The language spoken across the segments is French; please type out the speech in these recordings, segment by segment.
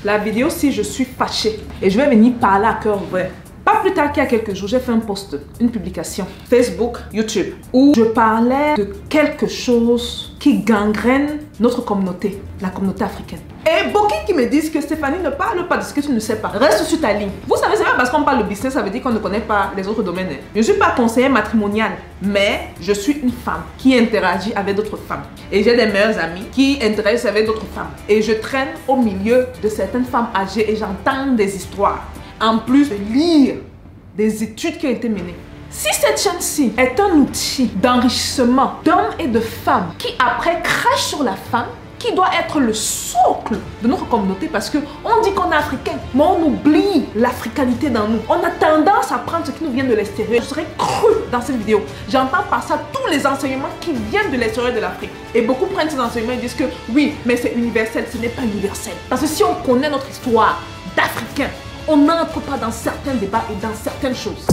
la vidéo si je suis fâchée. Et je vais venir parler à cœur ouvert. Pas plus tard qu'il y a quelques jours, j'ai fait un post, une publication, Facebook, YouTube, où je parlais de quelque chose qui gangrène notre communauté, la communauté africaine. Et beaucoup qui me disent que Stéphanie, ne parle pas de ce que tu ne sais pas. Reste sur ta ligne. Vous savez, c'est pas parce qu'on parle de business, ça veut dire qu'on ne connaît pas les autres domaines. Je ne suis pas conseillère matrimoniale, mais je suis une femme qui interagit avec d'autres femmes. Et j'ai des meilleures amies qui interagissent avec d'autres femmes. Et je traîne au milieu de certaines femmes âgées et j'entends des histoires. En plus de lire des études qui ont été menées. Si cette chaîne-ci est un outil d'enrichissement d'hommes et de femmes qui après crachent sur la femme, qui doit être le socle de notre communauté parce qu'on dit qu'on est africain, mais on oublie l'africanité dans nous. On a tendance à prendre ce qui nous vient de l'extérieur. Je serais cru dans cette vidéo. J'entends par ça tous les enseignements qui viennent de l'extérieur de l'Afrique. Et beaucoup prennent ces enseignements et disent que oui, mais c'est universel. Ce n'est pas universel. Parce que si on connaît notre histoire d'Africains, on n'entre pas dans certains débats et dans certaines choses.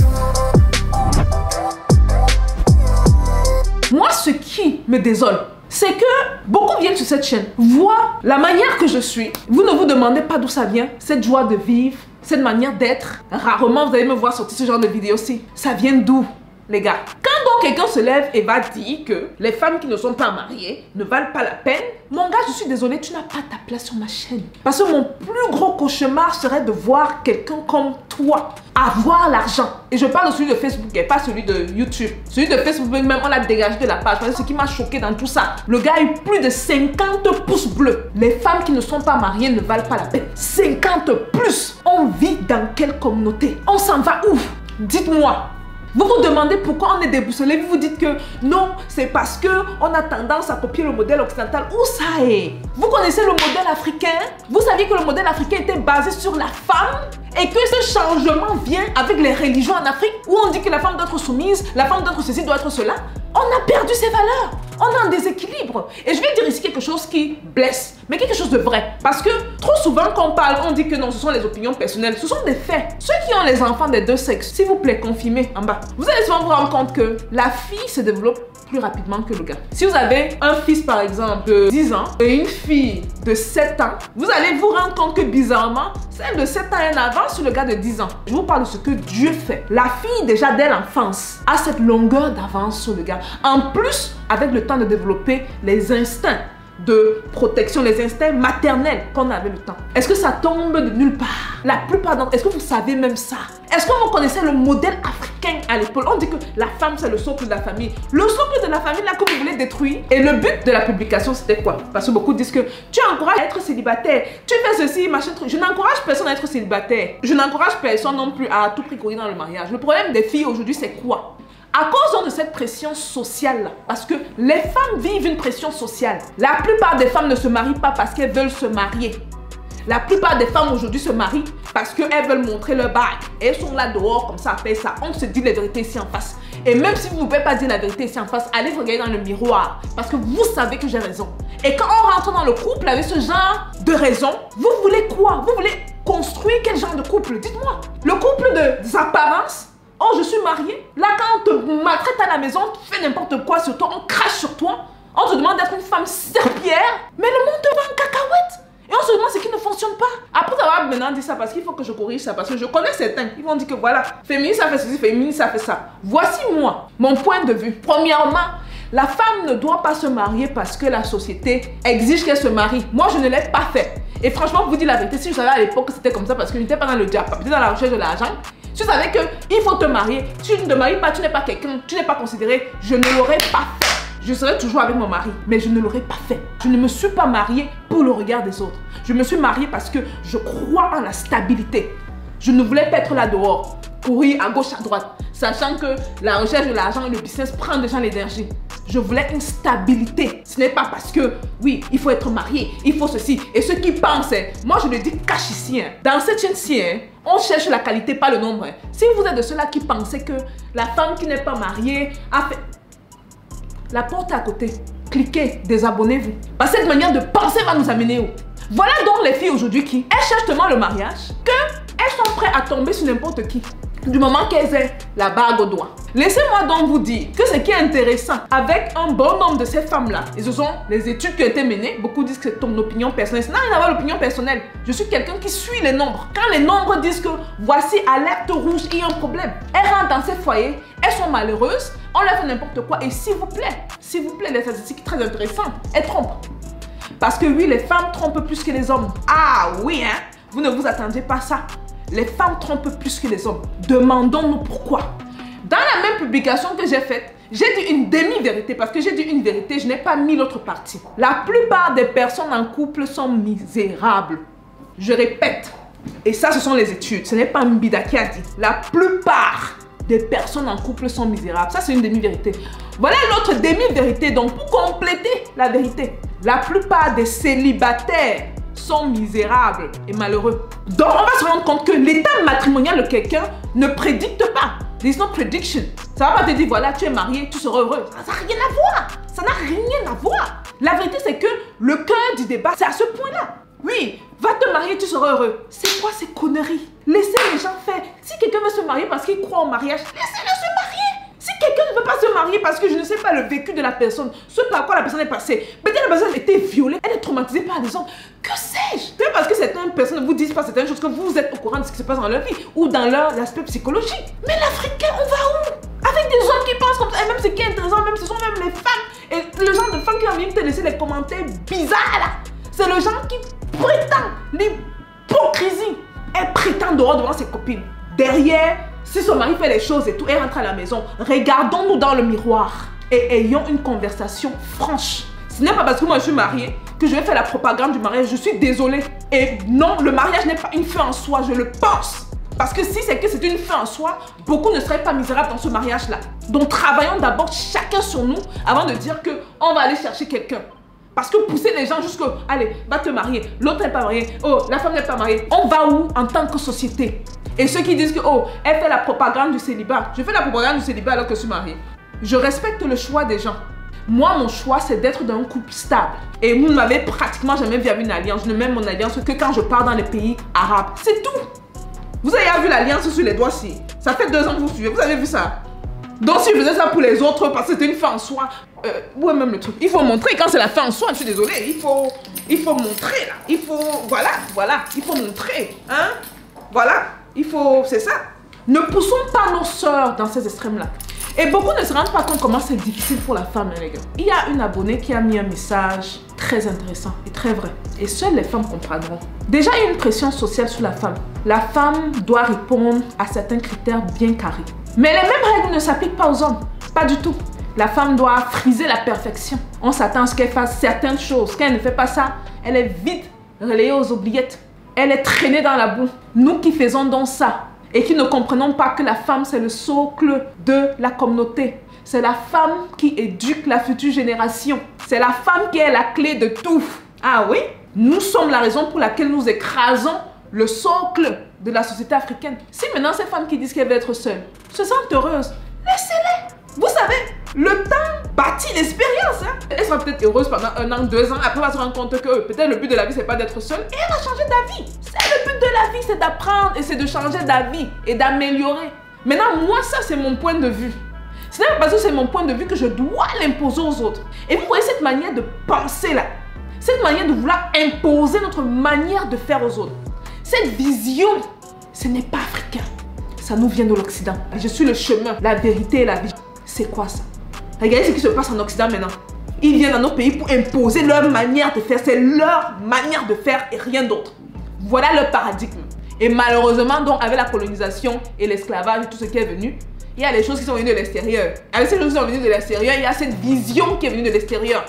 Moi, ce qui me désole, c'est que beaucoup viennent sur cette chaîne, voient la manière que je suis. Vous ne vous demandez pas d'où ça vient, cette joie de vivre, cette manière d'être. Rarement vous allez me voir sortir ce genre de vidéo-ci. Ça vient d'où, les gars? Quand donc quelqu'un se lève et va dire que les femmes qui ne sont pas mariées ne valent pas la peine, mon gars, je suis désolée, tu n'as pas ta place sur ma chaîne. Parce que mon plus gros cauchemar serait de voir quelqu'un comme toi avoir l'argent. Et je parle de celui de Facebook et pas celui de YouTube. Celui de Facebook, même on l'a dégagé de la page. Parce que ce qui m'a choqué dans tout ça, le gars a eu plus de 50 pouces bleus. Les femmes qui ne sont pas mariées ne valent pas la peine. 50 plus. On vit dans quelle communauté? On s'en va où? Dites-moi. Vous vous demandez pourquoi on est déboussolé, vous vous dites que non, c'est parce qu'on a tendance à copier le modèle occidental. Où ça est? Vous connaissez le modèle africain? Vous saviez que le modèle africain était basé sur la femme? Et que ce changement vient avec les religions en Afrique où on dit que la femme doit être soumise, la femme doit être ceci, doit être cela. On a perdu ces valeurs. On a un déséquilibre. Et je vais dire ici quelque chose qui blesse, mais quelque chose de vrai. Parce que trop souvent quand on parle, on dit que non, ce sont les opinions personnelles. Ce sont des faits. Ceux qui ont les enfants des deux sexes, s'il vous plaît, confirmez en bas. Vous allez souvent vous rendre compte que la fille se développe plus rapidement que le gars. Si vous avez un fils par exemple de 10 ans et une fille de 7 ans, vous allez vous rendre compte que bizarrement, celle de 7 ans a une avance sur le gars de 10 ans. Je vous parle de ce que Dieu fait. La fille déjà dès l'enfance a cette longueur d'avance sur le gars. En plus, avec le temps de développer les instincts de protection, les instincts maternels qu'on avait le temps. Est-ce que ça tombe de nulle part? La plupart d'entre... Est-ce que vous savez même ça? Est-ce que vous connaissez le modèle africain à l'épaule? On dit que la femme c'est le socle de la famille. Le socle de la famille là que vous voulez détruire. Et le but de la publication c'était quoi? Parce que beaucoup disent que tu encourages à être célibataire. Tu fais ceci, machin truc. Je n'encourage personne à être célibataire. Je n'encourage personne non plus à tout prix courir dans le mariage. Le problème des filles aujourd'hui c'est quoi? À cause de cette pression sociale, parce que les femmes vivent une pression sociale. La plupart des femmes ne se marient pas parce qu'elles veulent se marier. La plupart des femmes aujourd'hui se marient parce qu'elles veulent montrer leur bail. Et elles sont là dehors comme ça, après ça. On se dit la vérité ici en face. Et même si vous ne pouvez pas dire la vérité ici en face, allez vous regarder dans le miroir. Parce que vous savez que j'ai raison. Et quand on rentre dans le couple avec ce genre de raison, vous voulez quoi? Vous voulez construire quel genre de couple? Dites-moi. Le couple des apparences? Oh, je suis mariée. Là, quand on te maltraite à la maison, on te fait n'importe quoi sur toi, on crache sur toi, on te demande d'être une femme serpillère, mais le monde te va en cacahuète. Et on se demande ce qui ne fonctionne pas. Après avoir maintenant dit ça, parce qu'il faut que je corrige ça, parce que je connais certains, ils vont dire que voilà, féministe ça fait ceci, féministe ça fait ça. Voici moi, mon point de vue. Premièrement, la femme ne doit pas se marier parce que la société exige qu'elle se marie. Moi, je ne l'ai pas fait. Et franchement, pour vous dire la vérité, si je savais à l'époque que c'était comme ça, parce que je n'étais pas dans le diable, j'étais dans la recherche de l'argent. Si tu savais qu'il faut te marier, tu ne te maries pas, tu n'es pas quelqu'un, tu n'es pas considéré, je ne l'aurais pas fait. Je serais toujours avec mon mari, mais je ne l'aurais pas fait. Je ne me suis pas mariée pour le regard des autres. Je me suis mariée parce que je crois en la stabilité. Je ne voulais pas être là dehors, courir à gauche, à droite, sachant que la recherche de l'argent et le business prend déjà l'énergie. Je voulais une stabilité. Ce n'est pas parce que, oui, il faut être marié, il faut ceci. Et ceux qui pensent, moi je le dis cache ici, dans cette chaîne-ci, on cherche la qualité, pas le nombre. Si vous êtes de ceux-là qui pensaient que la femme qui n'est pas mariée a fait... La porte à côté. Cliquez, désabonnez-vous. Parce que cette manière de penser va nous amener où? Voilà donc les filles aujourd'hui qui, elles cherchent tellement le mariage qu'elles sont prêtes à tomber sur n'importe qui. du moment qu'elles aient la bague au doigt. Laissez-moi donc vous dire que ce qui est intéressant avec un bon nombre de ces femmes-là, et ce sont les études qui ont été menées, beaucoup disent que c'est ton opinion personnelle. Ça n'a rien à voir avec l'opinion personnelle. Je suis quelqu'un qui suit les nombres. Quand les nombres disent que voici alerte rouge, il y a un problème, elles rentrent dans ces foyers, elles sont malheureuses, on leur fait n'importe quoi et s'il vous plaît, les statistiques très intéressantes, elles trompent. Parce que oui, les femmes trompent plus que les hommes. Ah oui, hein? Vous ne vous attendiez pas à ça. Les femmes trompent plus que les hommes. Demandons-nous pourquoi. Dans la même publication que j'ai faite, j'ai dit une demi-vérité. Parce que j'ai dit une vérité, je n'ai pas mis l'autre partie. La plupart des personnes en couple sont misérables. Je répète. Et ça, ce sont les études. Ce n'est pas Mbida qui a dit. La plupart des personnes en couple sont misérables. Ça, c'est une demi-vérité. Voilà l'autre demi-vérité. Donc, pour compléter la vérité, la plupart des célibataires sont misérables et malheureux. Donc, on va se rendre compte que l'état matrimonial de quelqu'un ne prédicte pas. There's no prediction. Ça va pas te dire, voilà, tu es marié, tu seras heureux. Ça n'a rien à voir. Ça n'a rien à voir. La vérité, c'est que le cœur du débat, c'est à ce point-là. Oui, va te marier, tu seras heureux. C'est quoi ces conneries? Laissez les gens faire. Si quelqu'un veut se marier parce qu'il croit au mariage, laissez-le se marier. Si quelqu'un ne veut pas se marier parce que je ne sais pas le vécu de la personne, ce par quoi la personne est passée, peut-être la personne a été violée, elle est traumatisée par des hommes, que sais-je? Peut-être parce que certaines personnes ne vous disent pas certaines choses, que vous êtes au courant de ce qui se passe dans leur vie ou dans leur aspect psychologique. Mais l'Africain, on va où? Avec des hommes qui pensent comme ça, et même ce qui est intéressant, même ce sont même les femmes, et le genre de femmes qui ont envie de te laisser des commentaires bizarres là. C'est le genre qui prétend l'hypocrisie. Elle prétend dehors devant ses copines. Derrière, si son mari fait les choses et tout, elle rentre à la maison. Regardons-nous dans le miroir et ayons une conversation franche. Ce n'est pas parce que moi je suis mariée que je vais faire la propagande du mariage. Je suis désolée. Et non, le mariage n'est pas une fin en soi, je le pense. Parce que si c'est que c'est une fin en soi, beaucoup ne seraient pas misérables dans ce mariage-là. Donc travaillons d'abord chacun sur nous avant de dire qu'on va aller chercher quelqu'un. Parce que pousser les gens jusqu'au allez, va te marier, l'autre n'est pas mariée, oh, la femme n'est pas mariée. On va où en tant que société? Et ceux qui disent que, oh, elle fait la propagande du célibat. Je fais la propagande du célibat alors que je suis mariée. Je respecte le choix des gens. Moi, mon choix, c'est d'être dans un couple stable. Et vous ne m'avez pratiquement jamais vu avec une alliance. Je ne mets mon alliance que quand je pars dans les pays arabes. C'est tout. Vous avez vu l'alliance sur les doigts-ci. Ça fait 2 ans que vous suivez. Vous avez vu ça? Donc si je faisais ça pour les autres parce que c'était une fin en soi, où est même le truc? Il faut montrer quand c'est la fin en soi, je suis désolée, il faut montrer là, il faut, voilà, il faut montrer, hein, voilà, il faut, c'est ça. Ne poussons pas nos sœurs dans ces extrêmes-là. Et beaucoup ne se rendent pas compte comment c'est difficile pour la femme, hein, les gars. Il y a une abonnée qui a mis un message très intéressant et très vrai. Et seules les femmes comprendront. Déjà, il y a une pression sociale sur la femme. La femme doit répondre à certains critères bien carrés. Mais les mêmes règles ne s'appliquent pas aux hommes. Pas du tout. La femme doit friser la perfection. On s'attend à ce qu'elle fasse certaines choses. Quand elle ne fait pas ça, elle est vite relayée aux oubliettes. Elle est traînée dans la boue. Nous qui faisons donc ça et qui ne comprenons pas que la femme, c'est le socle de la communauté. C'est la femme qui éduque la future génération. C'est la femme qui est la clé de tout. Ah oui? Nous sommes la raison pour laquelle nous écrasons le socle de la société africaine. Si maintenant ces femmes qui disent qu'elles veulent être seules se sentent heureuses, laissez-les. Vous savez, le temps bâtit l'expérience. Hein? Elle sera peut-être heureuse pendant 1 an, 2 ans. Après, elle va se rendre compte que peut-être le but de la vie, c'est pas d'être seule. Et elle va changer d'avis. C'est le but de la vie, c'est d'apprendre et c'est de changer d'avis et d'améliorer. Maintenant, moi, ça, c'est mon point de vue. Ce n'est pas parce que c'est mon point de vue que je dois l'imposer aux autres. Et vous voyez cette manière de penser là, cette manière de vouloir imposer notre manière de faire aux autres. Cette vision, ce n'est pas africain. Ça nous vient de l'Occident. Je suis le chemin, la vérité et la vie. C'est quoi ça? Regardez ce qui se passe en Occident maintenant. Ils viennent dans nos pays pour imposer leur manière de faire. C'est leur manière de faire et rien d'autre. Voilà leur paradigme. Et malheureusement, donc, avec la colonisation et l'esclavage et tout ce qui est venu, il y a des choses qui sont venues de l'extérieur. Avec ces choses qui sont venues de l'extérieur, il y a cette vision qui est venue de l'extérieur.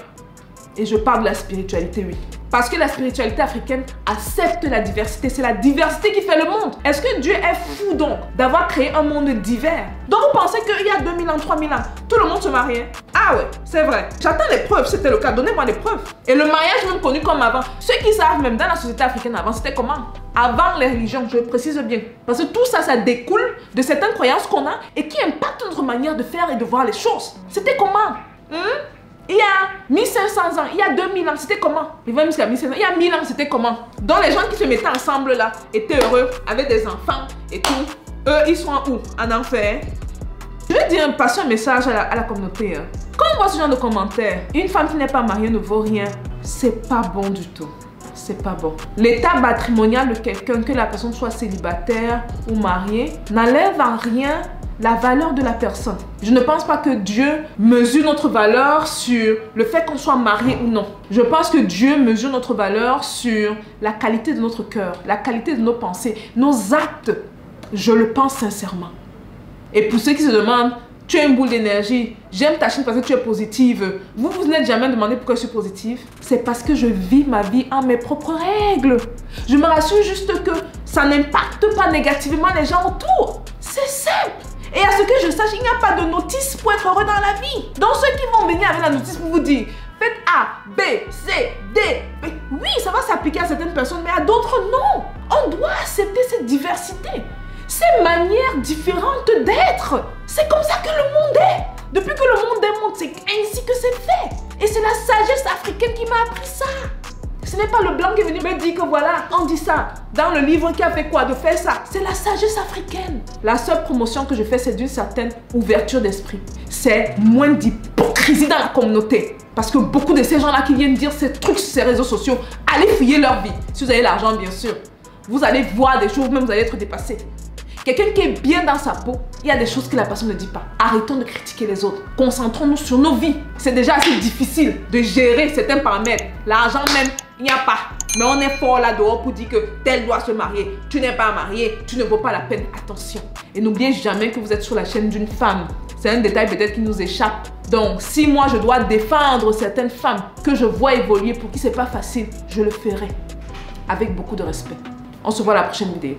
Et je parle de la spiritualité, oui. Parce que la spiritualité africaine accepte la diversité. C'est la diversité qui fait le monde. Est-ce que Dieu est fou donc d'avoir créé un monde divers? Donc vous pensez qu'il y a 2000 ans, 3000 ans, tout le monde se mariait? Ah ouais, c'est vrai. J'attends les preuves, c'était le cas. Donnez-moi les preuves. Et le mariage même connu comme avant. Ceux qui savent même dans la société africaine avant, c'était comment? Avant les religions, je précise bien. Parce que tout ça, ça découle de certaines croyances qu'on a et qui impactent notre manière de faire et de voir les choses. C'était comment? Il y a 1500 ans, il y a 2000 ans, c'était comment? Il va jusqu'à 1500 ans, il y a 1000 ans, c'était comment? Donc les gens qui se mettaient ensemble là étaient heureux, avaient des enfants et tout. Eux, ils sont où? En enfer. Je vais dire, passer un message à la communauté. Hein. Quand on voit ce genre de commentaires, une femme qui n'est pas mariée ne vaut rien. C'est pas bon du tout. C'est pas bon. L'état matrimonial de quelqu'un, que la personne soit célibataire ou mariée, n'enlève en rien la valeur de la personne. Je ne pense pas que Dieu mesure notre valeur sur le fait qu'on soit marié ou non. Je pense que Dieu mesure notre valeur sur la qualité de notre cœur, la qualité de nos pensées, nos actes. Je le pense sincèrement. Et pour ceux qui se demandent, tu es une boule d'énergie, j'aime ta chaîne parce que tu es positive. Vous n'êtes jamais demandé pourquoi je suis positive. C'est parce que je vis ma vie en mes propres règles. Je me rassure juste que ça n'impacte pas négativement les gens autour. C'est simple. Et à ce que je sache, il n'y a pas de notice pour être heureux dans la vie. Donc ceux qui vont venir avec la notice pour vous dire, faites A, B, C, D, B. Oui, ça va s'appliquer à certaines personnes, mais à d'autres non. On doit accepter cette diversité. Ces manières différentes d'être. C'est comme ça que le monde est. Depuis que le monde est monde, c'est ainsi que c'est fait. Et c'est la sagesse africaine qui m'a appris ça. Ce n'est pas le blanc qui est venu me dire que voilà, on dit ça. Dans le livre qui a fait quoi de faire ça. C'est la sagesse africaine. La seule promotion que je fais, c'est d'une certaine ouverture d'esprit. C'est moins d'hypocrisie dans la communauté. Parce que beaucoup de ces gens-là qui viennent dire ces trucs sur ces réseaux sociaux, allez fouiller leur vie. Si vous avez l'argent, bien sûr. Vous allez voir des choses, même vous allez être dépassé. Quelqu'un qui est bien dans sa peau, il y a des choses que la personne ne dit pas. Arrêtons de critiquer les autres. Concentrons-nous sur nos vies. C'est déjà assez difficile de gérer certains paramètres. L'argent même, il n'y a pas. Mais on est fort là-dehors pour dire que tel doit se marier. Tu n'es pas marié, tu ne vaux pas la peine. Attention. Et n'oubliez jamais que vous êtes sur la chaîne d'une femme. C'est un détail peut-être qui nous échappe. Donc, si moi je dois défendre certaines femmes que je vois évoluer pour qui c'est pas facile, je le ferai. Avec beaucoup de respect. On se voit à la prochaine vidéo.